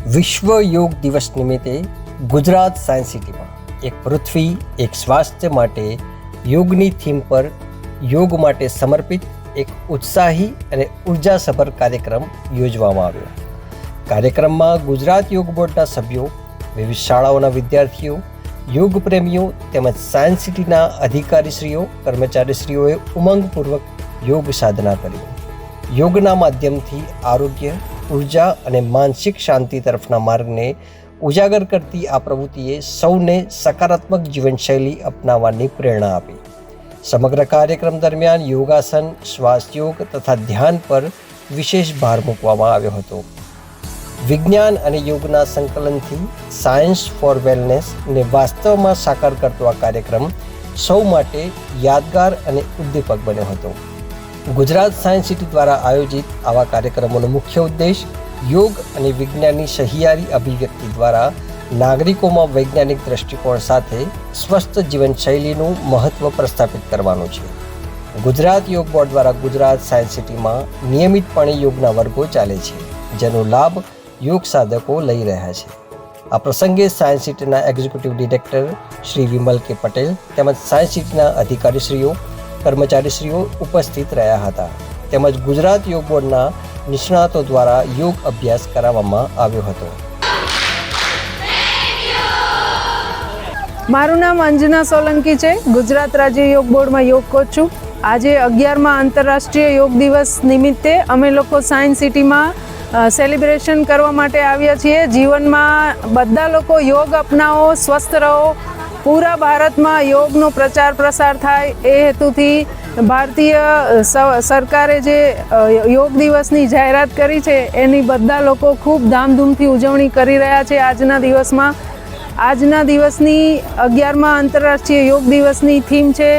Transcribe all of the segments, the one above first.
વિશ્વ યોગ દિવસ નિમિત્તે ગુજરાત સાયન્સ સિટીમાં એક પૃથ્વી એક સ્વાસ્થ્ય માટે યોગની થીમ પર યોગ માટે સમર્પિત એક ઉત્સાહી અને ઉર્જાસભર કાર્યક્રમ યોજવામાં આવ્યો. કાર્યક્રમમાં ગુજરાત યોગ બોર્ડના સભ્યો, વિવિધ શાળાઓના વિદ્યાર્થીઓ, યોગ પ્રેમીઓ તેમજ સાયન્સ સિટીના અધિકારીશ્રીઓ, કર્મચારીશ્રીઓએ ઉમંગપૂર્વક યોગ સાધના કરી. યોગના માધ્યમથી આરોગ્ય, ઉર્જા અને માનસિક શાંતિ તરફના માર્ગને ઉજાગર કરતી આ પ્રવૃત્તિએ સૌને સકારાત્મક જીવનશૈલી અપનાવવાની પ્રેરણા આપી. સમગ્ર કાર્યક્રમ દરમિયાન યોગાસન, શ્વાસ યોગ તથા ધ્યાન પર વિશેષ ભાર મૂકવામાં આવ્યો હતો. વિજ્ઞાન અને યોગના સંકલનથી સાયન્સ ફોર વેલનેસને વાસ્તવમાં સાકાર કરતો આ કાર્યક્રમ સૌ માટે યાદગાર અને ઉદ્દીપક બન્યો હતો. ગુજરાત સાયન્સ સિટી દ્વારા આયોજિત આવા કાર્યક્રમોનો મુખ્ય ઉદ્દેશ યોગ અને વિજ્ઞાનની સહિયારી અભિવ્યક્તિ દ્વારા નાગરિકોમાં વૈજ્ઞાનિક દ્રષ્ટિકોણ સાથે સ્વસ્થ જીવનશૈલીનું મહત્ત્વ પ્રસ્થાપિત કરવાનું છે. ગુજરાત યોગ બોર્ડ દ્વારા ગુજરાત સાયન્સ સિટીમાં નિયમિતપણે યોગના વર્ગો ચાલે છે, જેનો લાભ યોગ સાધકો લઈ રહ્યા છે. આ પ્રસંગે સાયન્સ સિટીના એક્ઝિક્યુટિવ ડિરેક્ટર શ્રી વિમલ કે પટેલ તેમજ સાયન્સ સિટીના અધિકારીશ્રીઓ, કર્મચારીશ્રીઓ ઉપસ્થિત રહ્યા હતા. તેમજ ગુજરાત યોગ બોર્ડના નિષ્ણાતો દ્વારા યોગ અભ્યાસ કરાવવામાં આવ્યો હતો. મારું નામ અંજના સોલંકી છે. ગુજરાત રાજ્ય યોગ બોર્ડમાં યોગ કોચ છું. આજે 11મા આંતરરાષ્ટ્રીય યોગ દિવસ નિમિત્તે અમે લોકો સાયન્સ સિટીમાં સેલિબ્રેશન કરવા માટે આવ્યા છીએ. જીવનમાં બધા લોકો યોગ અપનાવો, સ્વસ્થ રહો, પૂરા ભારતમાં યોગનો પ્રચાર પ્રસાર થાય એ હેતુથી ભારતીય સરકારે જે યોગ દિવસની જાહેરાત કરી છે એની બધા લોકો ખૂબ ધામધૂમથી ઉજવણી કરી રહ્યા છે. આજના દિવસની 11મા આંતરરાષ્ટ્રીય યોગ દિવસની થીમ છે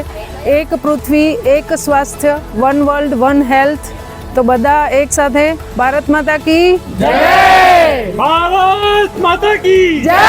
એક પૃથ્વી એક સ્વાસ્થ્ય, વન વર્લ્ડ વન હેલ્થ. તો બધા એક સાથે ભારત માતા કી જય! ભારત માતા કી જય!